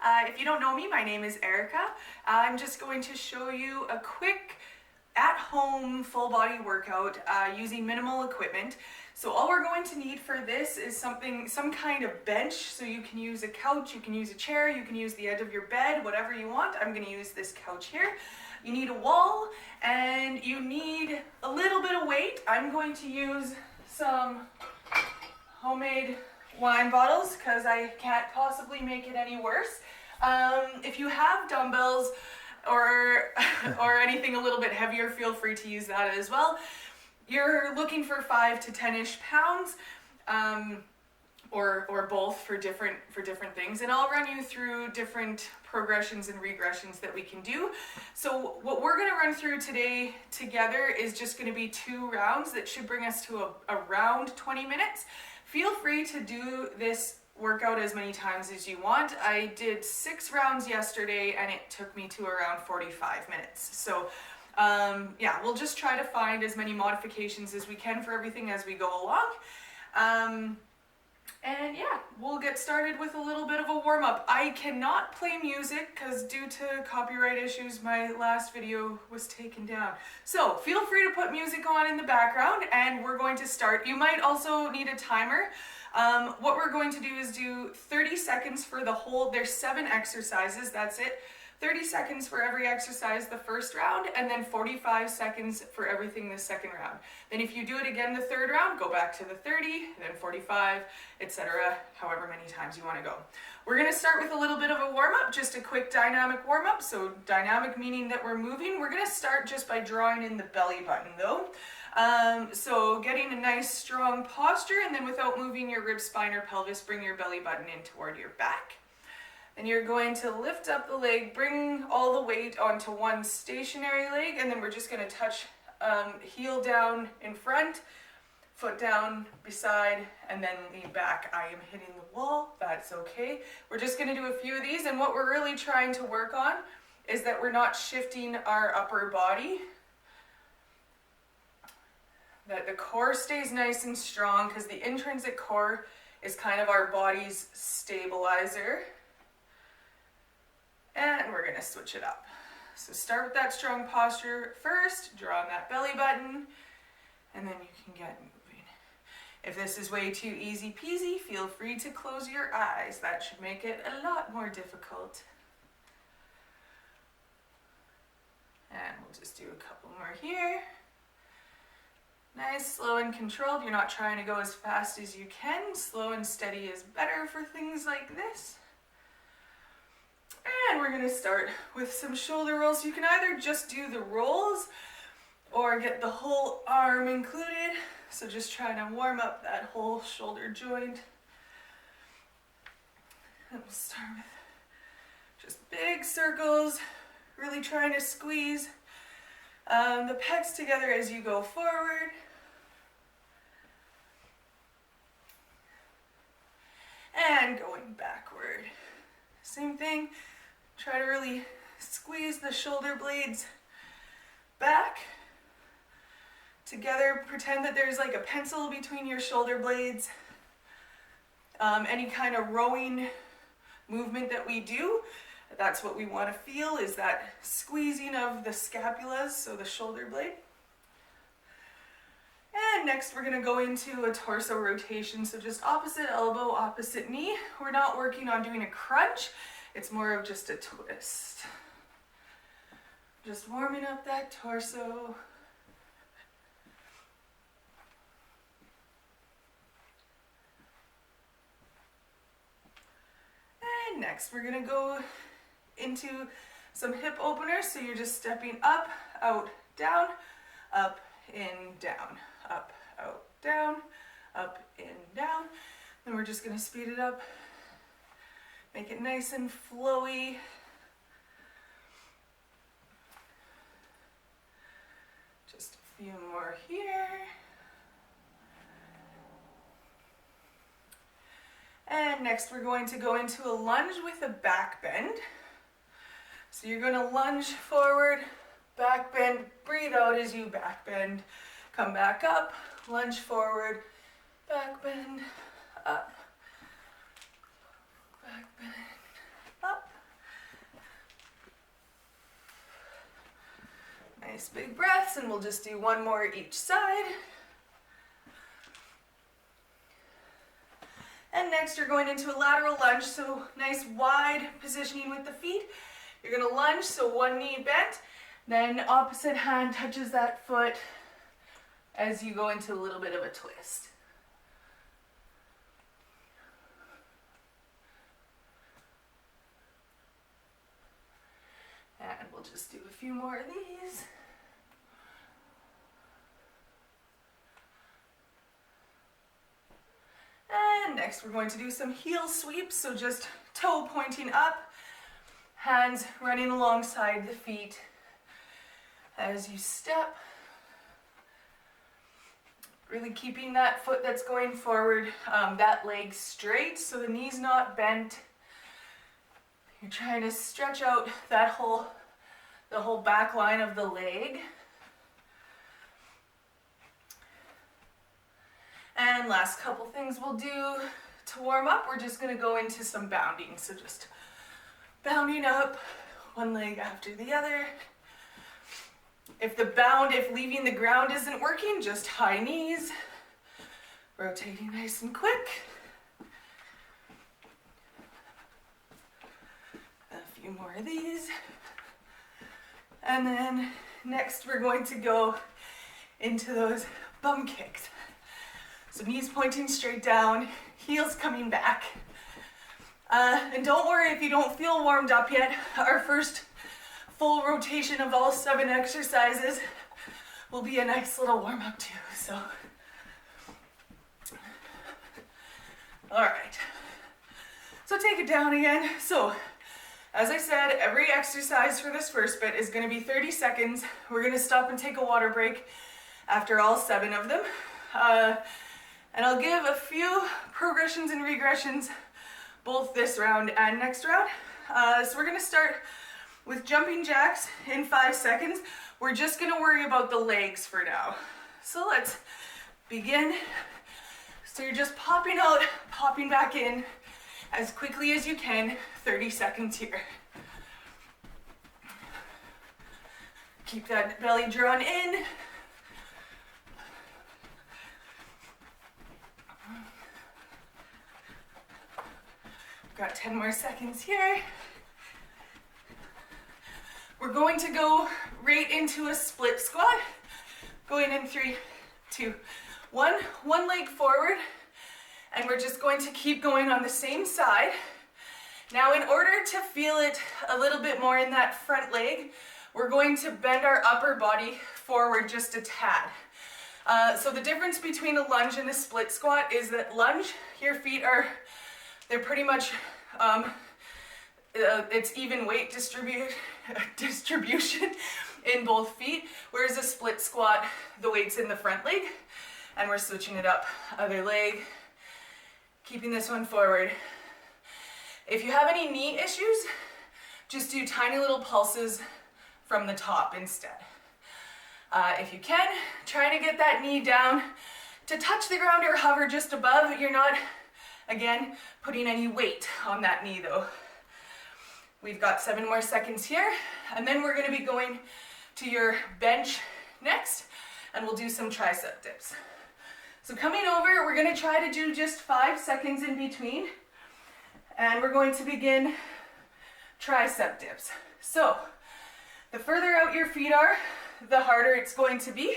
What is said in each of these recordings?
If you don't know me, my name is Erica. I'm just going to show you a quick at-home full body workout using minimal equipment. So all we're going to need for this is some kind of bench. So you can use a couch, you can use a chair, you can use the edge of your bed, whatever you want. I'm going to use this couch here. You need a wall and you need a little bit of weight. I'm going to use some homemade wine bottles because I can't possibly make it any worse. If you have dumbbells or anything a little bit heavier, feel free to use that as well. You're looking for 5 to 10-ish pounds, or both for different things, and I'll run you through different progressions and regressions that we can do. So what we're going to run through today together is just going to be 2 rounds that should bring us to around 20 minutes. Feel free to do this workout as many times as you want. I did 6 rounds yesterday and it took me to around 45 minutes. So yeah, we'll just try to find as many modifications as we can for everything as we go along. And yeah, we'll get started with a little bit of a warm-up. I cannot play music because due to copyright issues, my last video was taken down. So feel free to put music on in the background and we're going to start. You might also need a timer. What we're going to do is do 30 seconds for the whole, there's 7 exercises, that's it. 30 seconds for every exercise the first round, and then 45 seconds for everything the second round. Then if you do it again the third round, go back to the 30, then 45, etc., however many times you want to go. We're going to start with a little bit of a warm-up, just a quick dynamic warm-up. So dynamic meaning that we're moving. We're going to start just by drawing in the belly button though. So getting a nice strong posture, and then without moving your rib, spine, or pelvis, bring your belly button in toward your back. And you're going to lift up the leg, bring all the weight onto one stationary leg, and then we're just going to touch heel down in front, foot down beside, and then lean back. I am hitting the wall, that's okay. We're just going to do a few of these, and what we're really trying to work on is that we're not shifting our upper body, that the core stays nice and strong, because the intrinsic core is kind of our body's stabilizer. And we're going to switch it up. So start with that strong posture first, draw on that belly button, and then you can get moving. If this is way too easy peasy, feel free to close your eyes. That should make it a lot more difficult. And we'll just do a couple more here. Nice, slow and controlled. You're not trying to go as fast as you can. Slow and steady is better for things like this. And we're going to start with some shoulder rolls. You can either just do the rolls or get the whole arm included. So just trying to warm up that whole shoulder joint. And we'll start with just big circles, really trying to squeeze the pecs together as you go forward. And going backward. Same thing. Try to really squeeze the shoulder blades back together. Pretend that there's like a pencil between your shoulder blades. Any kind of rowing movement that we do, that's what we want to feel, is that squeezing of the scapulas, so the shoulder blade. And next we're going to go into a torso rotation, so just opposite elbow, opposite knee. We're not working on doing a crunch. It's more of just a twist. Just warming up that torso. And next we're going to go into some hip openers. So you're just stepping up, out, down, up, in, down, up, out, down, up, in, down. Then we're just going to speed it up. Make it nice and flowy. Just a few more here. And next we're going to go into a lunge with a back bend. So you're going to lunge forward, back bend, breathe out as you back bend. Come back up, lunge forward, back bend, up, back bend, up, Nice big breaths, and we'll just do one more each side. And next you're going into a lateral lunge, so nice wide positioning with the feet. You're gonna lunge, so one knee bent, then opposite hand touches that foot as you go into a little bit of a twist. And we'll just do a few more of these. And next we're going to do some heel sweeps, so just toe pointing up, hands running alongside the feet as you step. Really keeping that foot that's going forward, that leg straight, so the knee's not bent. You're trying to stretch out that the whole back line of the leg. And last couple things we'll do to warm up, we're just gonna go into some bounding. So just bounding up, one leg after the other. If leaving the ground isn't working, just high knees, rotating nice and quick. A few more of these. And then next we're going to go into those bum kicks. So knees pointing straight down, heels coming back. And don't worry if you don't feel warmed up yet. Our first full rotation of all 7 exercises will be a nice little warm up too. So, all right. So take it down again. So, as I said, every exercise for this first bit is going to be 30 seconds. We're going to stop and take a water break after all 7 of them. And I'll give a few progressions and regressions both this round and next round. So we're going to start with jumping jacks in 5 seconds. We're just going to worry about the legs for now. So let's begin. So you're just popping out, popping back in as quickly as you can, 30 seconds here. Keep that belly drawn in. Got 10 more seconds here. We're going to go right into a split squat. Going in 3, 2, 1. One leg forward. And we're just going to keep going on the same side. Now, in order to feel it a little bit more in that front leg, we're going to bend our upper body forward just a tad. So the difference between a lunge and a split squat is that lunge, your feet they're pretty much, it's even weight distribution in both feet, whereas a split squat, the weight's in the front leg, and we're switching it up. Other leg, keeping this one forward. If you have any knee issues, just do tiny little pulses from the top instead. If you can, try to get that knee down to touch the ground or hover just above. You're not, again, putting any weight on that knee though. We've got 7 more seconds here, and then we're going to be going to your bench next, and we'll do some tricep dips. So coming over, we're going to try to do just 5 seconds in between, and we're going to begin tricep dips. So the further out your feet are, the harder it's going to be.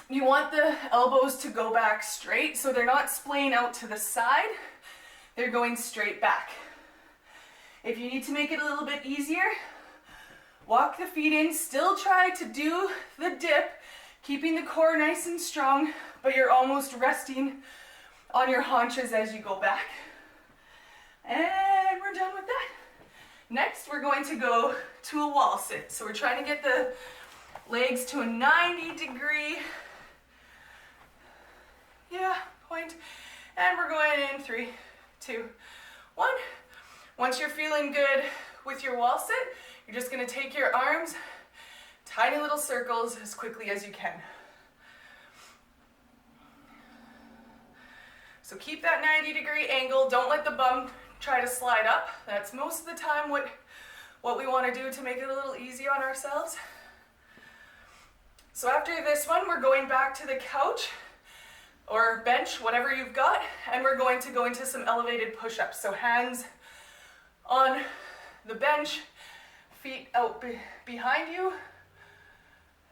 You want the elbows to go back straight, so they're not splaying out to the side, they're going straight back. If you need to make it a little bit easier, walk the feet in, still try to do the dip, keeping the core nice and strong, but you're almost resting on your haunches as you go back. And we're done with that. Next, we're going to go to a wall sit. So we're trying to get the legs to a 90-degree, point. And we're going in 3, 2, 1. Once you're feeling good with your wall sit, you're just going to take your arms, tiny little circles as quickly as you can. So keep that 90-degree angle. Don't let the bum try to slide up. That's most of the time what we want to do to make it a little easy on ourselves. So after this one, we're going back to the couch or bench, whatever you've got, and we're going to go into some elevated push-ups. So hands on the bench, feet out behind you,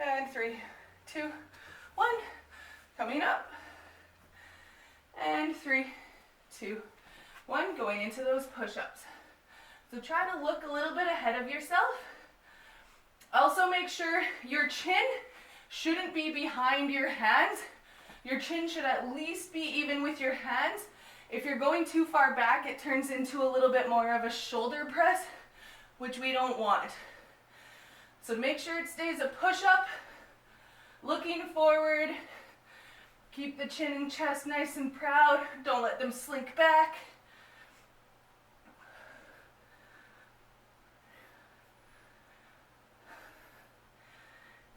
and 3, 2, 1, coming up, and 3, 2, 1, going into those push-ups. So try to look a little bit ahead of yourself. Also make sure your chin shouldn't be behind your hands. Your chin should at least be even with your hands. If you're going too far back, it turns into a little bit more of a shoulder press, which we don't want. So make sure it stays a push-up, looking forward. Keep the chin and chest nice and proud. Don't let them slink back.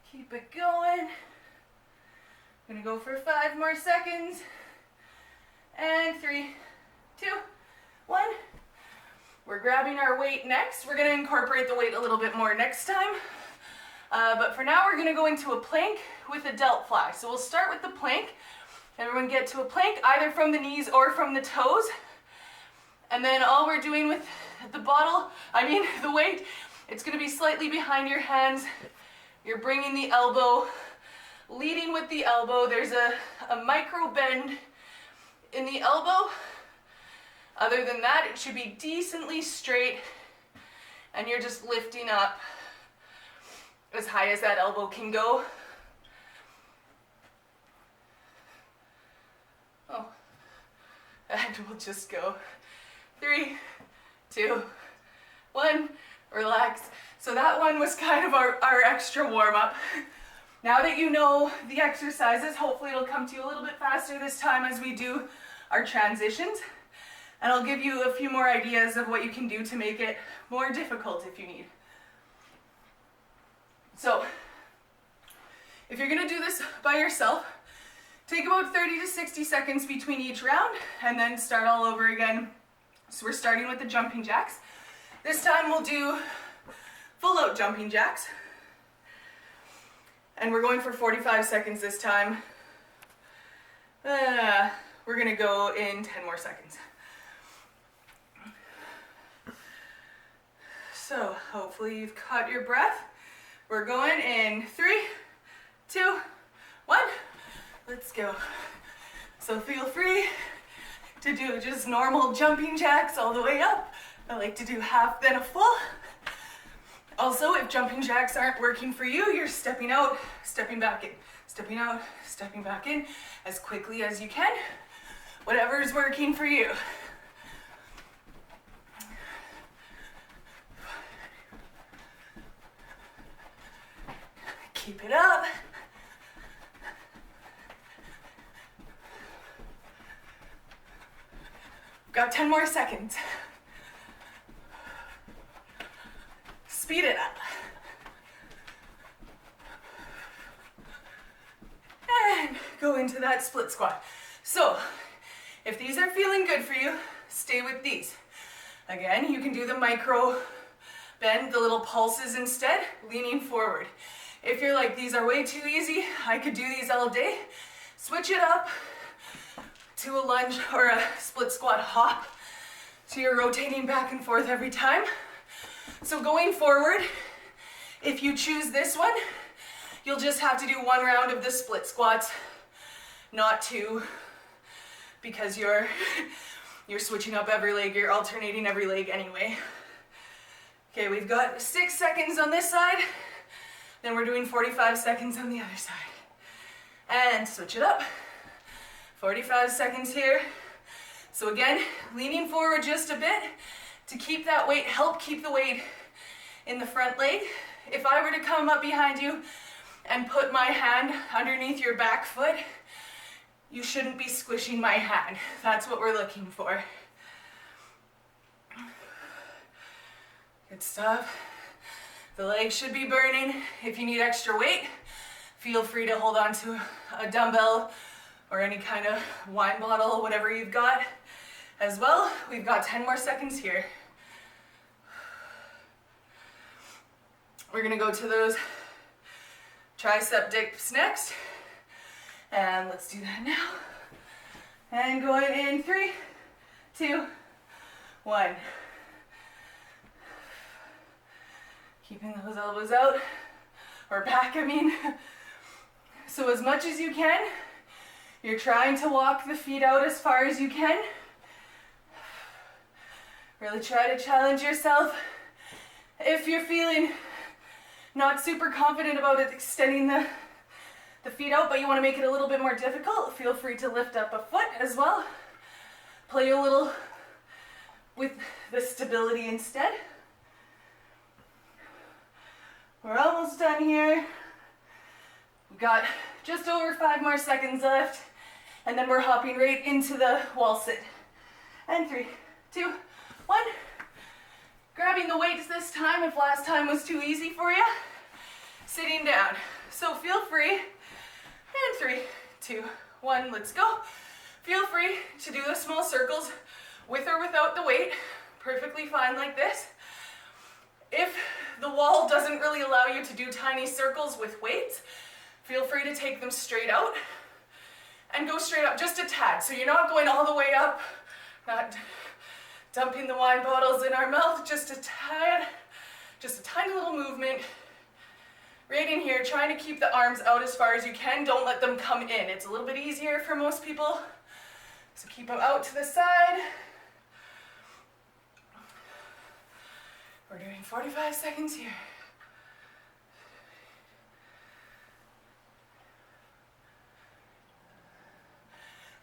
Keep it going. I'm gonna go for 5 more seconds. And 3, 2, 1. We're grabbing our weight next. We're gonna incorporate the weight a little bit more next time. But for now, we're gonna go into a plank with a delt fly. So we'll start with the plank. Everyone get to a plank, either from the knees or from the toes. And then all we're doing with the weight, it's gonna be slightly behind your hands. You're bringing the elbow, leading with the elbow. There's a micro bend in the elbow. Other than that, it should be decently straight, and you're just lifting up as high as that elbow can go. Oh, and we'll just go 3, 2, 1, relax. So that one was kind of our extra warm-up. Now that you know the exercises, hopefully it'll come to you a little bit faster this time as we do our transitions. And I'll give you a few more ideas of what you can do to make it more difficult if you need. So, if you're gonna do this by yourself, take about 30 to 60 seconds between each round and then start all over again. So we're starting with the jumping jacks. This time we'll do full out jumping jacks. And we're going for 45 seconds this time. We're gonna go in 10 more seconds. So hopefully you've caught your breath. We're going in 3, 2, 1. Let's go. So feel free to do just normal jumping jacks all the way up. I like to do half, then a full. Also, if jumping jacks aren't working for you, you're stepping out, stepping back in, stepping out, stepping back in as quickly as you can. Whatever's working for you. Keep it up. Got 10 more seconds. Speed it up. And go into that split squat. So, if these are feeling good for you, stay with these. Again, you can do the micro bend, the little pulses instead, leaning forward. If you're like, these are way too easy, I could do these all day, switch it up to a lunge or a split squat hop. So you're rotating back and forth every time. So going forward, if you choose this one, you'll just have to do 1 round of the split squats, not 2, because you're switching up every leg, you're alternating every leg anyway. Okay, we've got 6 seconds on this side, then we're doing 45 seconds on the other side. And switch it up. 45 seconds here. So again, leaning forward just a bit to keep that weight, help keep the weight in the front leg. If I were to come up behind you and put my hand underneath your back foot, you shouldn't be squishing my hand. That's what we're looking for. Good stuff. The legs should be burning. If you need extra weight, feel free to hold on to a dumbbell or any kind of wine bottle, whatever you've got as well. We've got 10 more seconds here. We're gonna go to those Tricep dips next. And let's do that now. And going in 3, 2, 1. Keeping those elbows out, or back, I mean. So as much as you can, you're trying to walk the feet out as far as you can. Really try to challenge yourself. If you're feeling not super confident about it, extending the feet out, but you want to make it a little bit more difficult, feel free to lift up a foot as well. Play a little with the stability instead. We're almost done here. We've got just over 5 more seconds left, and then we're hopping right into the wall sit. And 3, 2, 1. Grabbing the weights this time if last time was too easy for you. Sitting down. So feel free. And 3, 2, 1, let's go. Feel free to do the small circles with or without the weight. Perfectly fine like this. If the wall doesn't really allow you to do tiny circles with weights, feel free to take them straight out and go straight up just a tad. So you're not going all the way up, not dumping the wine bottles in our mouth, just a tad, just a tiny little movement. Right in here, trying to keep the arms out as far as you can. Don't let them come in. It's a little bit easier for most people. So keep them out to the side. We're doing 45 seconds here.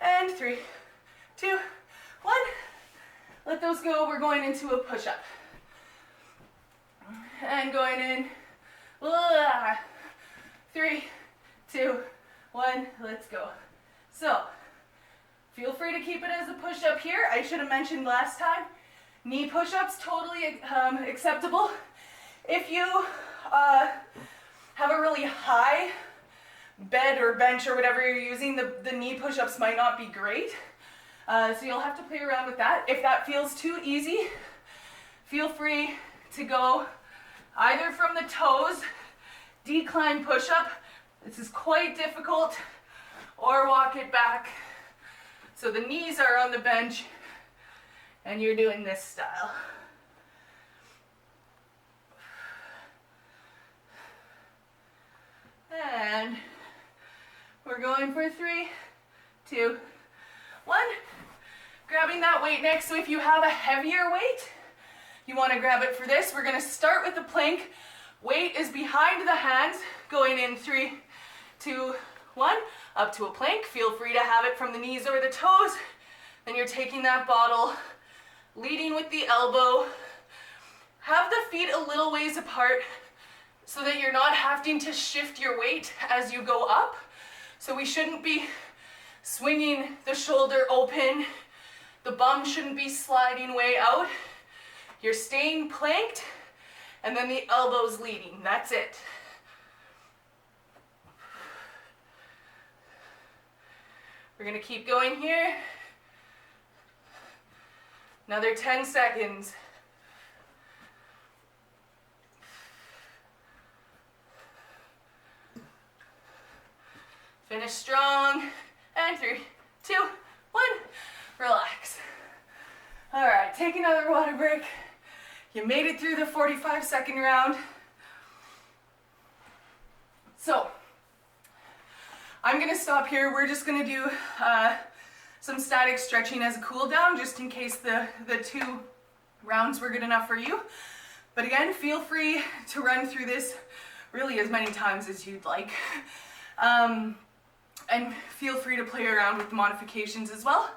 And 3, 2, 1. Let those go. We're going into a push-up. And going in. 3, 2, 1, let's go. So, feel free to keep it as a push-up here. I should have mentioned last time, knee push-ups totally acceptable. If you have a really high bed or bench or whatever you're using, the knee push-ups might not be great. So you'll have to play around with that. If that feels too easy, feel free to go either from the toes, decline push-up. This is quite difficult, or walk it back. So the knees are on the bench and you're doing this style. And we're going for 3, 2, 1. Grabbing that weight next. So if you have a heavier weight, you want to grab it for this. We're going to start with the plank. Weight is behind the hands, going in 3, 2, 1, up to a plank. Feel free to have it from the knees or the toes. Then you're taking that bottle, leading with the elbow. Have the feet a little ways apart so that you're not having to shift your weight as you go up. So we shouldn't be swinging the shoulder open. The bum shouldn't be sliding way out. You're staying planked, and then the elbows leading. That's it. We're gonna keep going here. Another 10 seconds. Finish strong. And 3, 2, 1. Relax. All right, take another water break. You made it through the 45-second round. So, I'm gonna stop here. We're just gonna do some static stretching as a cool down, just in case the 2 rounds were good enough for you. But again, feel free to run through this really as many times as you'd like. And feel free to play around with the modifications as well.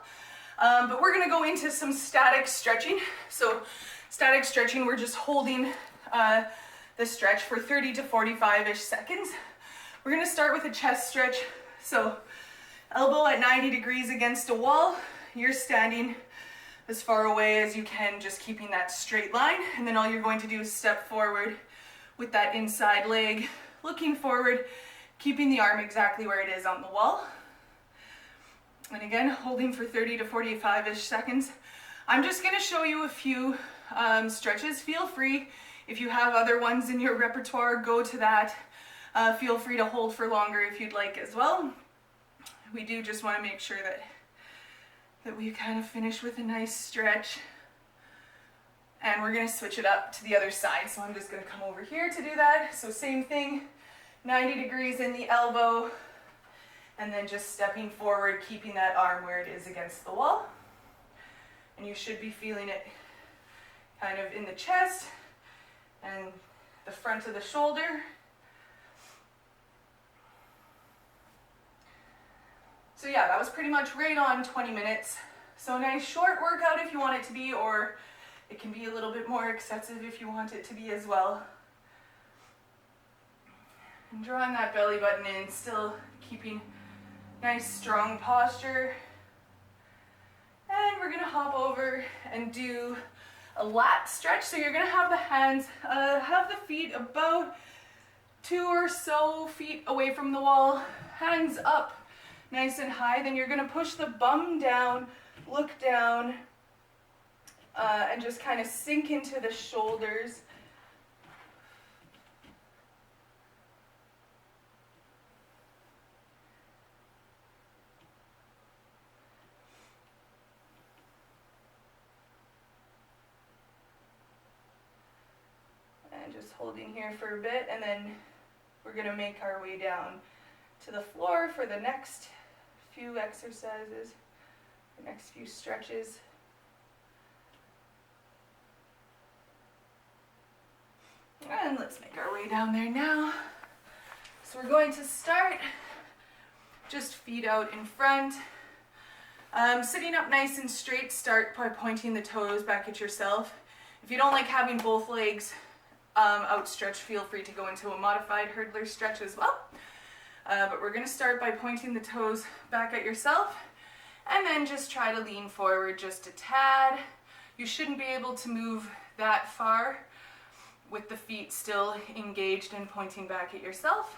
But we're gonna go into some static stretching. So static stretching, we're just holding the stretch for 30 to 45-ish seconds. We're gonna start with a chest stretch. So elbow at 90 degrees against a wall. You're standing as far away as you can, just keeping that straight line. And then all you're going to do is step forward with that inside leg, looking forward, keeping the arm exactly where it is on the wall. And again, holding for 30 to 45-ish seconds. I'm just gonna show you a few stretches. Feel free, if you have other ones in your repertoire, go to that. Feel free to hold for longer if you'd like as well. We do just want to make sure that we kind of finish with a nice stretch. And we're going to switch it up to the other side. So I'm just going to come over here to do that. So same thing, 90 degrees in the elbow, and then just stepping forward, keeping that arm where it is against the wall. And you should be feeling it kind of in the chest and the front of the shoulder. So yeah, that was pretty much right on 20 minutes. So a nice short workout if you want it to be, or it can be a little bit more excessive if you want it to be as well. And drawing that belly button in, still keeping nice strong posture. And we're gonna hop over and do a lat stretch. So you're gonna have the hands, have the feet about 2 or so feet away from the wall, hands up nice and high. Then you're gonna push the bum down, look down, and just kind of sink into the shoulders. And just holding here for a bit, and then we're going to make our way down to the floor for the next few exercises, the next few stretches. And let's make our way down there now. So we're going to start just feet out in front. Sitting up nice and straight, start by pointing the toes back at yourself. If you don't like having both legs outstretched, feel free to go into a modified hurdler stretch as well. But we're going to start by pointing the toes back at yourself, and then just try to lean forward just a tad. You shouldn't be able to move that far with the feet still engaged and pointing back at yourself.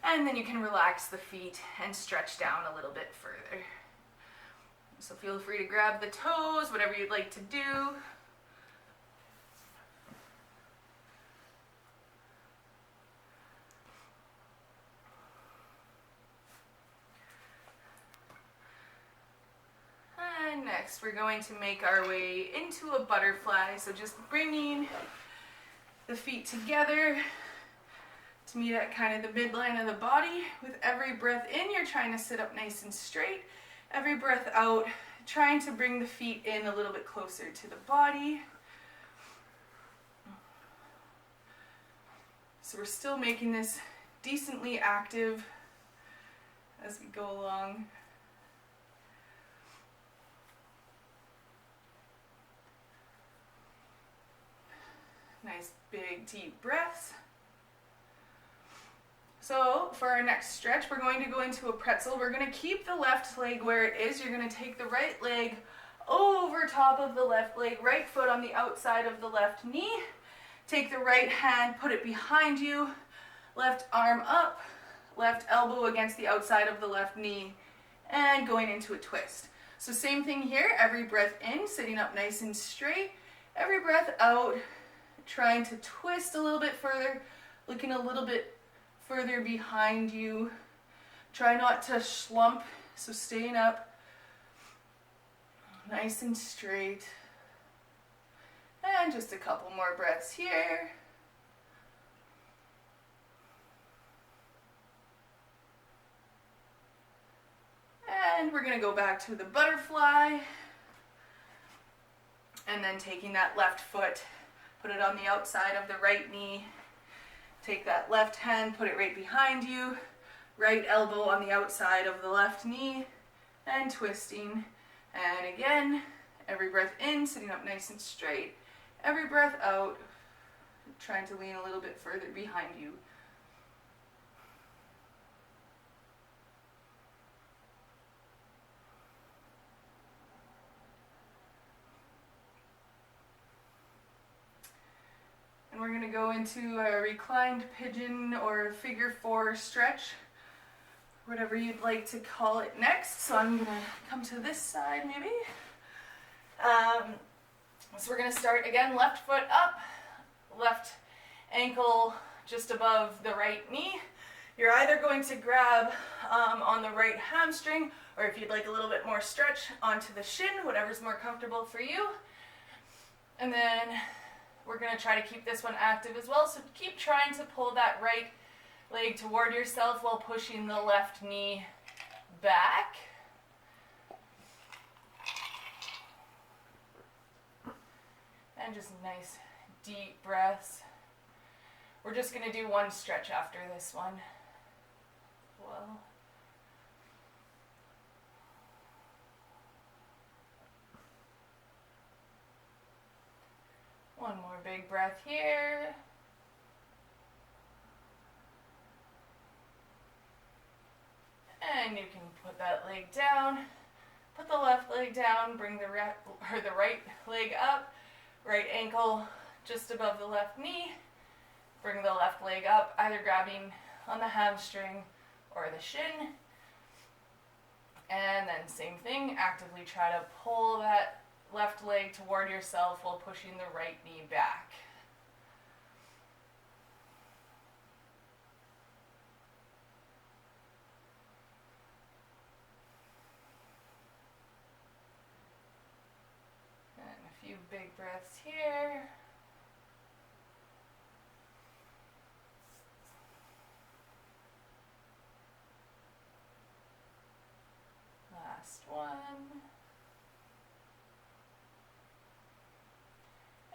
And then you can relax the feet and stretch down a little bit further. So feel free to grab the toes, whatever you'd like to do. And next we're going to make our way into a butterfly. So just bringing the feet together to meet at kind of the midline of the body. With every breath in, you're trying to sit up nice and straight. Every breath out, trying to bring the feet in a little bit closer to the body. So we're still making this decently active as we go along. Nice big deep breaths. So for our next stretch, we're going to go into a pretzel. We're going to keep the left leg where it is. You're going to take the right leg over top of the left leg, right foot on the outside of the left knee. Take the right hand, put it behind you, left arm up, left elbow against the outside of the left knee, and going into a twist. So same thing here, every breath in, sitting up nice and straight. Every breath out, trying to twist a little bit further, looking a little bit further behind you. Try not to slump, so staying up nice and straight. And just a couple more breaths here. And we're going to go back to the butterfly. And then taking that left foot, put it on the outside of the right knee. Take that left hand, put it right behind you. Right elbow on the outside of the left knee. And twisting. And again, every breath in, sitting up nice and straight. Every breath out, trying to lean a little bit further behind you. And we're going to go into a reclined pigeon or figure 4 stretch, whatever you'd like to call it next. So I'm going to come to this side maybe. So we're going to start again, left foot up, left ankle just above the right knee. You're either going to grab on the right hamstring, or if you'd like a little bit more stretch, onto the shin, whatever's more comfortable for you. And then we're going to try to keep this one active as well. So keep trying to pull that right leg toward yourself while pushing the left knee back. And just nice deep breaths. We're just going to do one stretch after this one. Well. One more big breath here. And you can put that leg down. Put the left leg down, bring the right leg up. Right ankle just above the left knee. Bring the left leg up, either grabbing on the hamstring or the shin. And then same thing, actively try to pull that left leg toward yourself while pushing the right knee back. And a few big breaths here. Last one.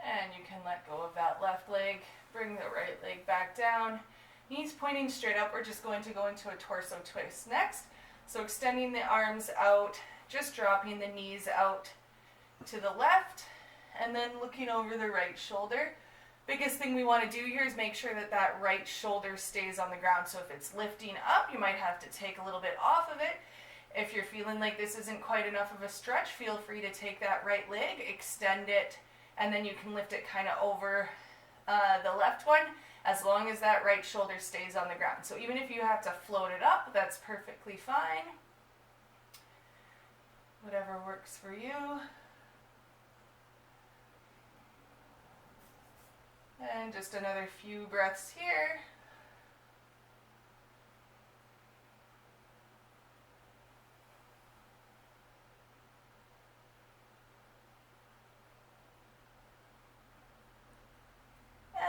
And you can let go of that left leg, bring the right leg back down, knees pointing straight up. We're just going to go into a torso twist next. So extending the arms out, just dropping the knees out to the left, and then looking over the right shoulder. Biggest thing we want to do here is make sure that that right shoulder stays on the ground. So if it's lifting up, you might have to take a little bit off of it. If you're feeling like this isn't quite enough of a stretch, feel free to take that right leg, extend it, and then you can lift it kind of over the left one, as long as that right shoulder stays on the ground. So even if you have to float it up, that's perfectly fine. Whatever works for you. And just another few breaths here.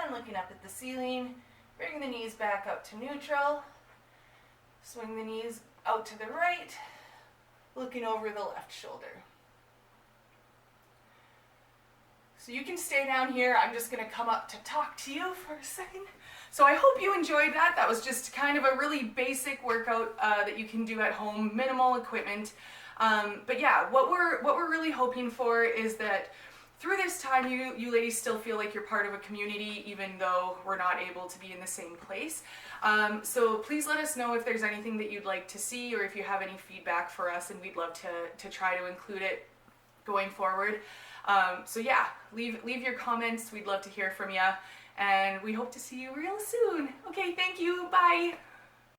And looking up at the ceiling, bring the knees back up to neutral. Swing the knees out to the right, looking over the left shoulder. So you can stay down here. I'm just going to come up to talk to you for a second. So I hope you enjoyed that. That was just kind of a really basic workout that you can do at home, minimal equipment. But yeah, what we're really hoping for is that through this time, you ladies still feel like you're part of a community, even though we're not able to be in the same place. So please let us know if there's anything that you'd like to see, or if you have any feedback for us, and we'd love to try to include it going forward. So yeah, leave your comments. We'd love to hear from you, and we hope to see you real soon. Okay, thank you. Bye.